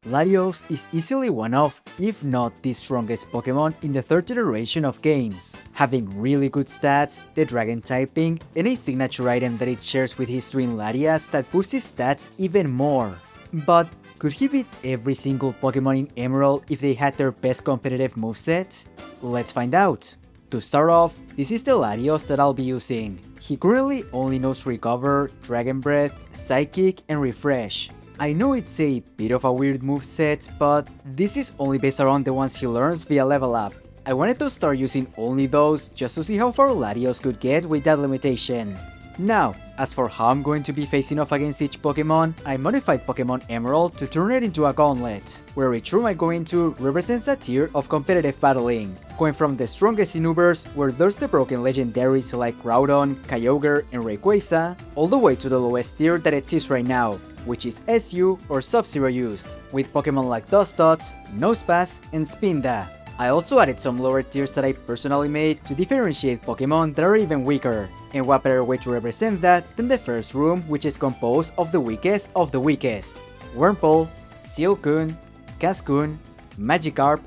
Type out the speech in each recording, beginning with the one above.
Latios is easily one of, if not the strongest Pokémon in the third generation of games, having really good stats, the dragon typing, and a signature item that it shares with his twin Latias that boosts his stats even more. But could he beat every single Pokémon in Emerald if they had their best competitive moveset? Let's find out. To start off, this is the Latios that I'll be using. He currently only knows Recover, Dragon Breath, Psychic, and Refresh. I know it's a bit of a weird moveset, but this is only based around the ones he learns via level up. I wanted to start using only those just to see how far Latios could get with that limitation. Now, as for how I'm going to be facing off against each Pokémon, I modified Pokémon Emerald to turn it into a gauntlet, where each room I go into represents a tier of competitive battling, going from the strongest in Ubers, where there's the broken legendaries like Groudon, Kyogre, and Rayquaza, all the way to the lowest tier that exists right now, which is SU or Sub-Zero used, with Pokémon like Dustots, Nosepass, and Spinda. I also added some lower tiers that I personally made to differentiate Pokémon that are even weaker, and what better way to represent that than the first room, which is composed of the weakest of the weakest. Wurmple, Sealcoon, Cascoon, Magikarp,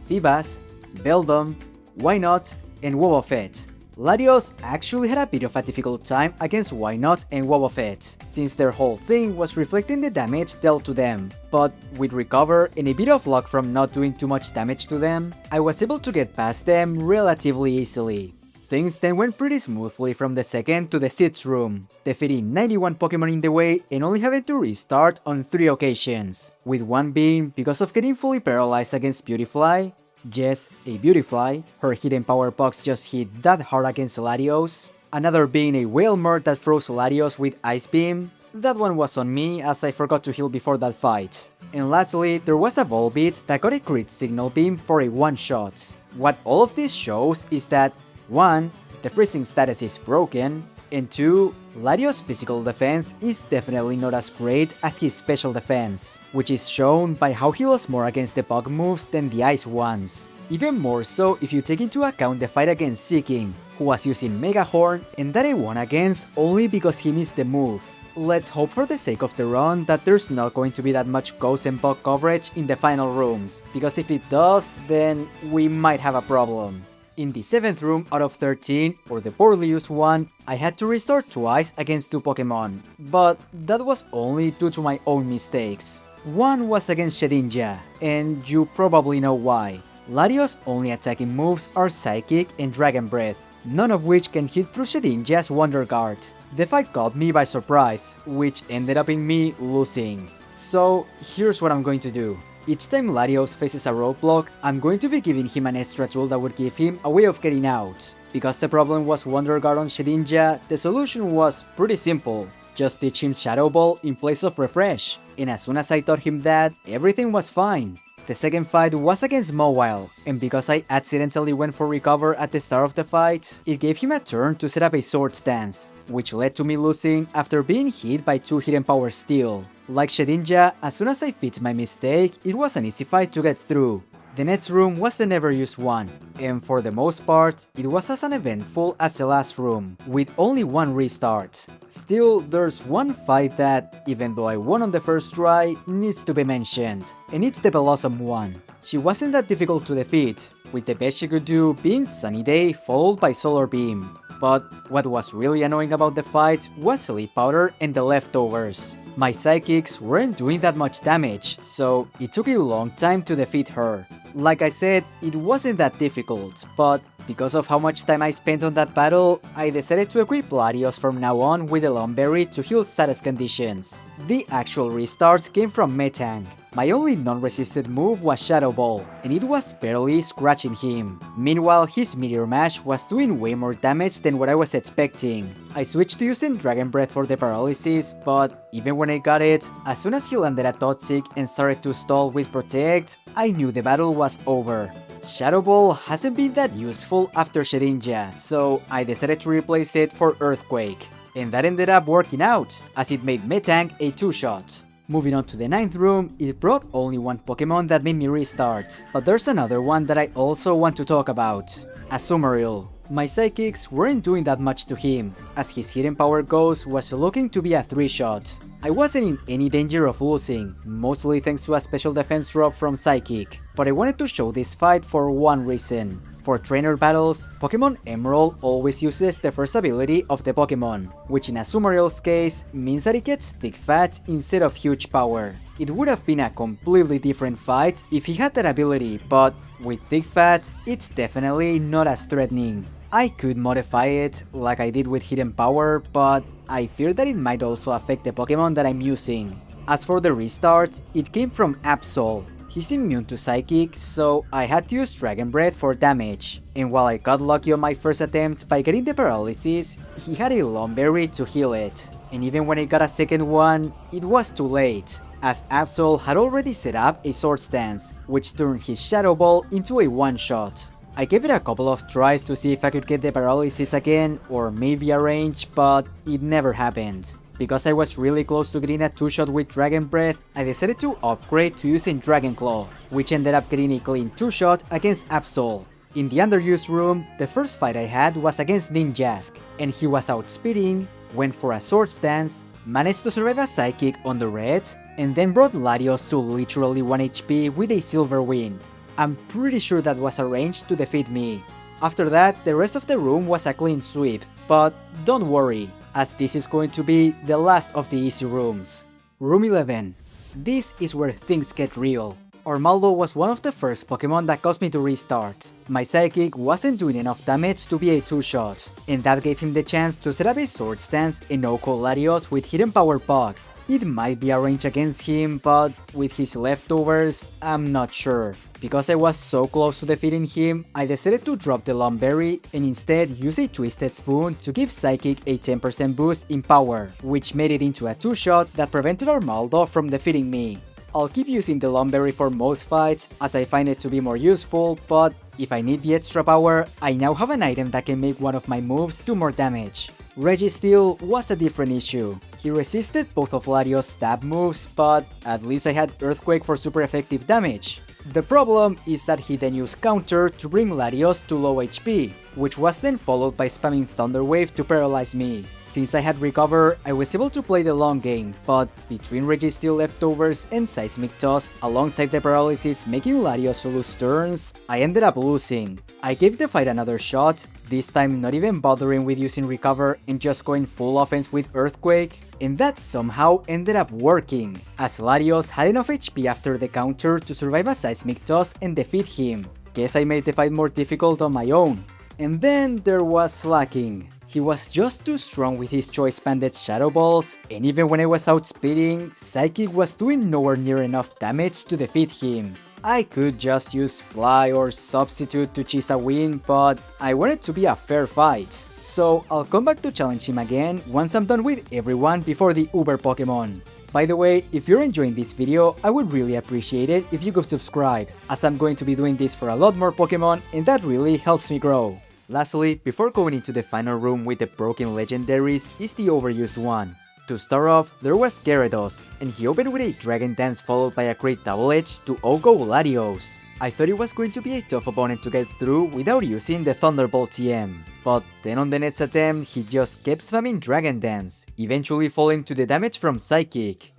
Feebas, Beldum, Wynot, and Wobbuffet. Latios actually had a bit of a difficult time against Wynot and Wobbuffet, since their whole thing was reflecting the damage dealt to them, but with Recover and a bit of luck from not doing too much damage to them, I was able to get past them relatively easily. Things then went pretty smoothly from the second to the 6th room, defeating 91 Pokémon in the way and only having to restart on 3 occasions, with one being because of getting fully paralyzed against Beautifly. Yes, a Beautifly, her hidden power box just hit that hard against Latios. Another being a Whalmer that froze Latios with Ice Beam. That one was on me as I forgot to heal before that fight. And lastly, there was a Volbeat that got a crit Signal Beam for a one-shot. What all of this shows is that 1. The freezing status is broken, and 2. Latios' physical defense is definitely not as great as his special defense, which is shown by how he lost more against the bug moves than the ice ones. Even more so if you take into account the fight against Seaking, who was using Mega Horn and that I won against only because he missed the move. Let's hope for the sake of the run that there's not going to be that much ghost and bug coverage in the final rooms, because if it does, then we might have a problem. In the 7th room out of 13, or the poorly used one, I had to restart twice against 2 Pokémon, but that was only due to my own mistakes. One was against Shedinja, and you probably know why. Latios' only attacking moves are Psychic and Dragon Breath, none of which can hit through Shedinja's Wonder Guard. The fight caught me by surprise, which ended up in me losing. So here's what I'm going to do. Each time Latios faces a roadblock, I'm going to be giving him an extra tool that would give him a way of getting out. Because the problem was Wonder Guard on Shedinja, the solution was pretty simple. Just teach him Shadow Ball in place of Refresh. And as soon as I taught him that, everything was fine. The second fight was against Mawile, and because I accidentally went for Recover at the start of the fight, it gave him a turn to set up a Sword Stance, which led to me losing after being hit by 2 hidden powers still. Like Shedinja, as soon as I fixed my mistake, it was an easy fight to get through. The next room was the never used one, and for the most part, it was as uneventful as the last room, with only one restart. Still, there's one fight that, even though I won on the first try, needs to be mentioned, and it's the Blossom one. She wasn't that difficult to defeat, with the best she could do being Sunny Day followed by Solar Beam. But what was really annoying about the fight was Sleep Powder and the leftovers. My Psychics weren't doing that much damage, so it took a long time to defeat her. Like I said, it wasn't that difficult, but because of how much time I spent on that battle, I decided to equip Latios from now on with the Lumberry to heal status conditions. The actual restarts came from Metang. My only non-resisted move was Shadow Ball, and it was barely scratching him. Meanwhile, his Meteor Mash was doing way more damage than what I was expecting. I switched to using Dragon Breath for the paralysis, but even when I got it, as soon as he landed a Toxic and started to stall with Protect, I knew the battle was over. Shadow Ball hasn't been that useful after Shedinja, so I decided to replace it for Earthquake. And that ended up working out, as it made Metang a 2-shot. Moving on to the 9th room, it brought only one Pokémon that made me restart, but there's another one that I also want to talk about. Azumarill. My psychics weren't doing that much to him, as his hidden power ghost was looking to be a 3-shot. I wasn't in any danger of losing, mostly thanks to a special defense drop from Psychic, but I wanted to show this fight for one reason. For trainer battles, Pokemon Emerald always uses the first ability of the Pokemon, which in Azumarill's case means that it gets thick fat instead of huge power. It would have been a completely different fight if he had that ability, but with thick fat, it's definitely not as threatening. I could modify it, like I did with hidden power, but I fear that it might also affect the Pokemon that I'm using. As for the restart, it came from Absol. He's immune to Psychic, so I had to use Dragon Breath for damage. And while I got lucky on my first attempt by getting the paralysis, he had a Lum Berry to heal it. And even when I got a second one, it was too late, as Absol had already set up a Swords Dance, which turned his Shadow Ball into a one-shot. I gave it a couple of tries to see if I could get the paralysis again, or maybe a range, but it never happened. Because I was really close to getting a 2-shot with Dragon Breath, I decided to upgrade to using Dragon Claw, which ended up getting a clean 2-shot against Absol. In the underused room, the first fight I had was against Ninjask, and he was outspeeding, went for a Swords Dance, managed to survive a Psychic on the red, and then brought Latios to literally 1 HP with a Silver Wind. I'm pretty sure that was arranged to defeat me. After that, the rest of the room was a clean sweep, but don't worry, as this is going to be the last of the easy rooms. Room 11. This is where things get real. Armaldo was one of the first Pokemon that caused me to restart. My Psychic wasn't doing enough damage to be a 2-shot, and that gave him the chance to set up a Swords Dance and no-call Latios with Hidden Power Puck. It might be a range against him, but with his leftovers, I'm not sure. Because I was so close to defeating him, I decided to drop the Lum Berry and instead use a Twisted Spoon to give Psychic a 10% boost in power, which made it into a 2-shot that prevented Armaldo from defeating me. I'll keep using the Lum Berry for most fights as I find it to be more useful, but if I need the extra power, I now have an item that can make one of my moves do more damage. Registeel was a different issue. He resisted both of Latios' stab moves, but at least I had Earthquake for super effective damage. The problem is that he then used Counter to bring Latios to low HP, which was then followed by spamming Thunder Wave to paralyze me. Since I had Recover, I was able to play the long game, but between Registeel leftovers and Seismic Toss, alongside the paralysis making Latios lose turns, I ended up losing. I gave the fight another shot, this time not even bothering with using Recover and just going full offense with Earthquake, and that somehow ended up working, as Latios had enough HP after the counter to survive a Seismic Toss and defeat him. Guess I made the fight more difficult on my own. And then there was Slacking. He was just too strong with his choice banded Shadow Balls, and even when I was outspeeding, Psychic was doing nowhere near enough damage to defeat him. I could just use Fly or Substitute to chase a win, but I want it to be a fair fight. So I'll come back to challenge him again once I'm done with everyone before the Uber Pokemon. By the way, if you're enjoying this video, I would really appreciate it if you could subscribe, as I'm going to be doing this for a lot more Pokemon and that really helps me grow. Lastly, before going into the final room with the broken legendaries is the overused one. To start off, there was Gyarados, and he opened with a Dragon Dance followed by a great Double Edge to OHKO Latios. I thought it was going to be a tough opponent to get through without using the Thunderbolt TM. But then on the next attempt, he just kept spamming Dragon Dance, eventually falling to the damage from Psychic.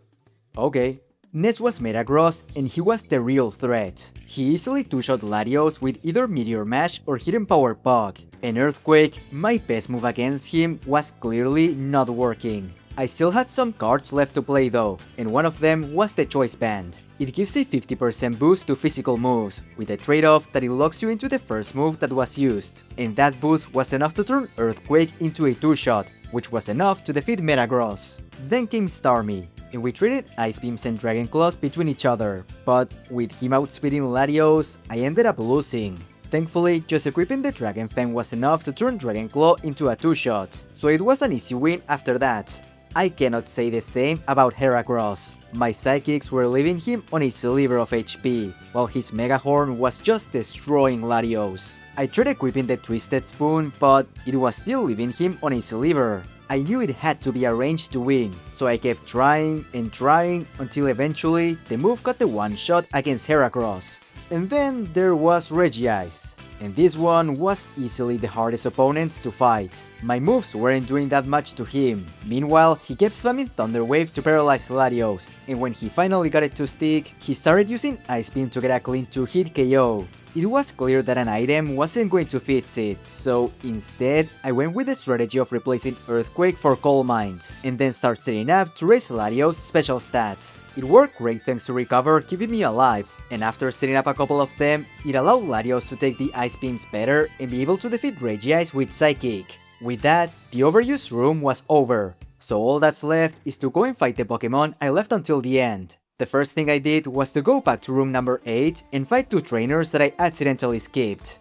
Okay. Next was Metagross, and he was the real threat. He easily 2-shot Latios with either Meteor Mash or Hidden Power Puck, and Earthquake, my best move against him, was clearly not working. I still had some cards left to play though, and one of them was the Choice Band. It gives a 50% boost to physical moves, with a trade-off that it locks you into the first move that was used, and that boost was enough to turn Earthquake into a 2-shot, which was enough to defeat Metagross. Then came Starmie, and we traded Ice Beams and Dragon Claws between each other, but with him outspeeding Latios, I ended up losing. Thankfully, just equipping the Dragon Fang was enough to turn Dragon Claw into a 2-shot, so it was an easy win after that. I cannot say the same about Heracross. My Psychics were leaving him on a sliver of HP, while his Mega Horn was just destroying Latios. I tried equipping the Twisted Spoon, but it was still leaving him on a sliver. I knew it had to be arranged to win, so I kept trying and trying until eventually the move got the one-shot against Heracross. And then there was Regice. and this one was easily the hardest opponent to fight. My moves weren't doing that much to him. Meanwhile, he kept spamming Thunder Wave to paralyze Latios, and when he finally got it to stick, he started using Ice Beam to get a clean 2-hit KO. It was clear that an item wasn't going to fix it, so instead, I went with the strategy of replacing Earthquake for Coal Mines, and then start setting up to raise Latios' special stats. It worked great thanks to Recover keeping me alive, and after setting up a couple of them, it allowed Latios to take the Ice Beams better and be able to defeat Regice with Psychic. With that, the overused room was over, so all that's left is to go and fight the Pokémon I left until the end. The first thing I did was to go back to room number 8 and fight 2 trainers that I accidentally skipped.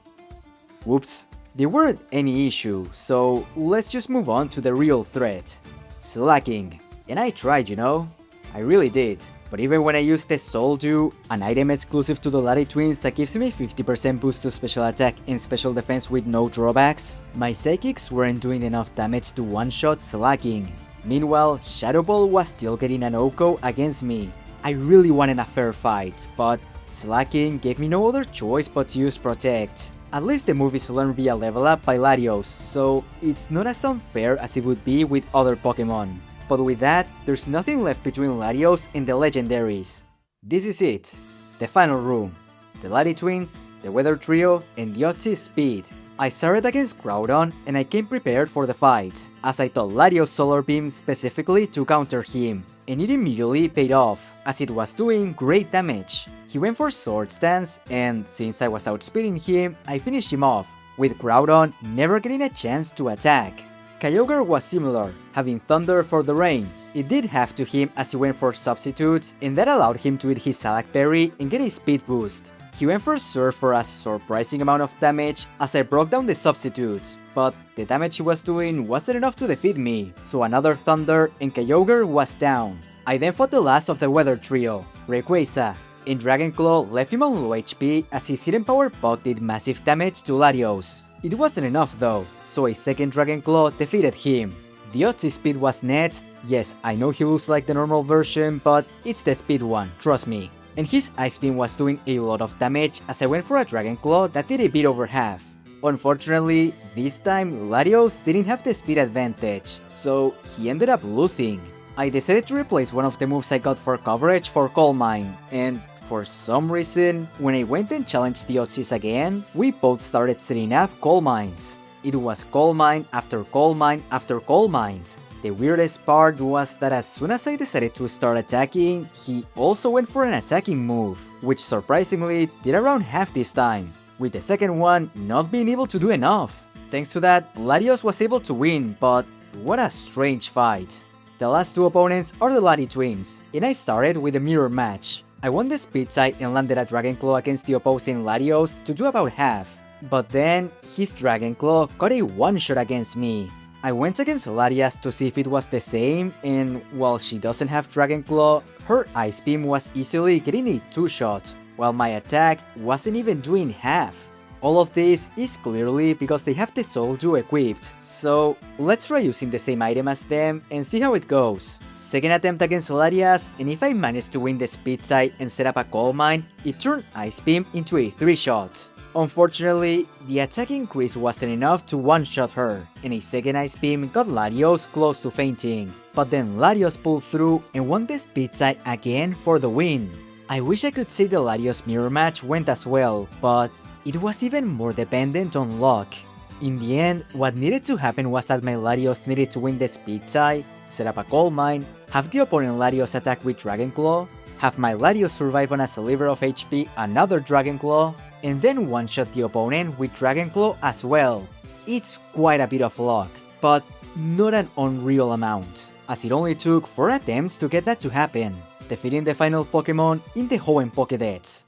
Whoops, there weren't any issue, so let's just move on to the real threat. Slacking. And I tried, you know? I really did. But even when I used the Soul Dew, an item exclusive to the Lati Twins that gives me 50% boost to special attack and special defense with no drawbacks, my Psychics weren't doing enough damage to one-shot Slacking. Meanwhile, Shadow Ball was still getting an OHKO against me. I really wanted a fair fight, but Slacking gave me no other choice but to use Protect. At least the move is learned via level up by Latios, so it's not as unfair as it would be with other Pokemon. But with that, there's nothing left between Latios and the legendaries. This is it, the final room. The Lati Twins, the Weather Trio, and the Otzi Speed. I started against Groudon and I came prepared for the fight, as I thought Latios Solar Beam specifically to counter him. And it immediately paid off, as it was doing great damage. He went for Swords Dance, and since I was outspeeding him, I finished him off, with Groudon never getting a chance to attack. Kyogre was similar, having Thunder for the rain. It did have to him as he went for Substitutes, and that allowed him to eat his Salak Berry and get a speed boost. He went for Surf for a surprising amount of damage as I broke down the Substitutes, but the damage he was doing wasn't enough to defeat me, so another Thunder and Kyogre was down. I then fought the last of the Weather Trio, Rayquaza, and Dragon Claw left him on low HP as his Hidden Power Puck did massive damage to Latios. It wasn't enough though, so a second Dragon Claw defeated him. The Otzi Speed was next. Yes, I know he looks like the normal version, but it's the speed one, trust me. And his Ice Beam was doing a lot of damage as I went for a Dragon Claw that did a bit over half. Unfortunately, this time Latios didn't have the speed advantage, so he ended up losing. I decided to replace one of the moves I got for coverage for Coal Mine, and for some reason, when I went and challenged the Otzis again, we both started setting up Coal Mines. It was Coal Mine after Coal Mine after Coal Mines. The weirdest part was that as soon as I decided to start attacking, he also went for an attacking move, which surprisingly did around half this time, with the second one not being able to do enough. Thanks to that, Latios was able to win, but what a strange fight. The last 2 opponents are the Lati Twins, and I started with a mirror match. I won the speed side and landed a Dragon Claw against the opposing Latios to do about half, but then his Dragon Claw got a one-shot against me. I went against Latias to see if it was the same, and while she doesn't have Dragon Claw, her Ice Beam was easily getting a 2-shot, while my attack wasn't even doing half. All of this is clearly because they have the Soul Dew equipped, so let's try using the same item as them and see how it goes. Second attempt against Latias, and if I managed to win the speed side and set up a Coal Mine, it turned Ice Beam into a 3-shot. Unfortunately, the attack increase wasn't enough to one-shot her, and a second Ice Beam got Latios close to fainting. But then Latios pulled through and won the speed side again for the win. I wish I could say the Latios mirror match went as well, but it was even more dependent on luck. In the end, what needed to happen was that my Latios needed to win the speed side, set up a Coal Mine, have the opponent Latios attack with Dragon Claw, have my Latios survive on a sliver of HP another Dragon Claw, and then one-shot the opponent with Dragon Claw as well. It's quite a bit of luck, but not an unreal amount, as it only took 4 attempts to get that to happen, defeating the final Pokémon in the Hoenn Pokédex.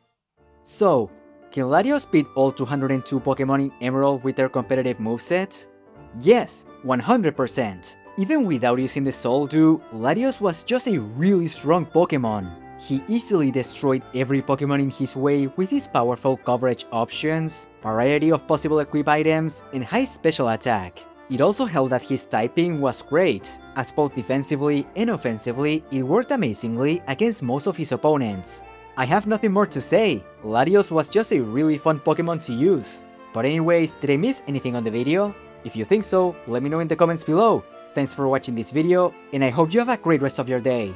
So, can Latios beat all 202 Pokémon in Emerald with their competitive moveset? Yes, 100%. Even without using the Soul Dew, Latios was just a really strong Pokémon. He easily destroyed every Pokémon in his way with his powerful coverage options, variety of possible equip items, and high special attack. It also helped that his typing was great, as both defensively and offensively it worked amazingly against most of his opponents. I have nothing more to say, Latios was just a really fun Pokémon to use. But anyways, did I miss anything on the video? If you think so, let me know in the comments below. Thanks for watching this video, and I hope you have a great rest of your day.